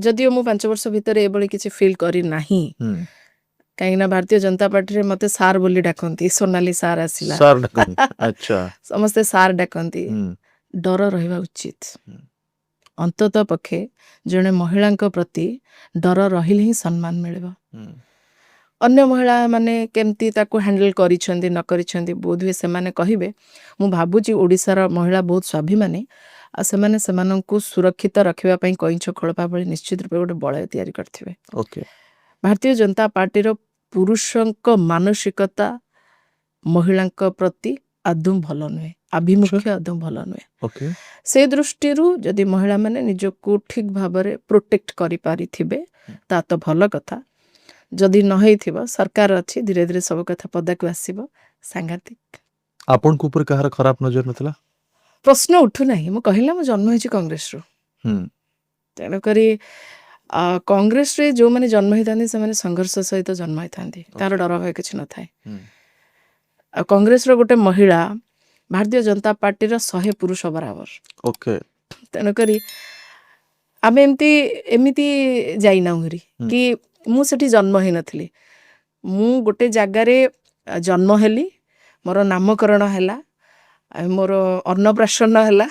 जदिओ मु 5 वर्ष भितर एभली किसी फील करी नाही कहीं भारतीय जनता पार्टी रे मते सार बोली डाकंती सोनाली सार आसिला सर डकन अच्छा समस्ते सार डाकंती डर रहिबा उचित अंततः पक्षे जने महिला प्रति डर रहिले ही सम्मान मिलबो अन्य महिला माने केमती ताको हैंडल करिसेंती न करिसेंती बोध हुए से माने कहिबे मु भाबुची ओडिसा रा महिला बहुत स्वाभिमानी आ सेमाने सेमानंकु सुरक्षित रखिबा पई कइंछ खोलपा बळी निश्चित रूपे गोटे बळय तयारी करथिबे ओके भारतीय जनता पार्टी रो पुरुषंक मानसिकता महिलांक प्रति आदम भल नुहे आभिमुख्य आदम भल नुहे ओके से दृष्टि जदि महिला माने निजको ठीक भाबरे प्रोटेक्ट करि पारि थिबे ता तो भल कथा जदि न हेइ थिबो सरकार अछि धीरे धीरे सब कथा पदाक आसीबो सांघातिक आपन को ऊपर कहार खराब नजर नथला प्रश्न उठु नाही मु कहिला मु जन्म होइछि कांग्रेस रो तेनो करी कांग्रेस रे जो माने जन्म होइतांती से माने संघर्ष सहित जन्म होइतांती तार डर भय किछ न थाए कांग्रेस रो गोटे महिला भारतीय जनता पार्टी रो 100 पुरुष बराबर ओके तेनो करी आमे एमिति जाइना हुरी कि मु सेठी जन्म होई नथली मु गोटे जगह रे जन्म हेली मोर नामकरण हैला मोर अन्नप्राशन हैला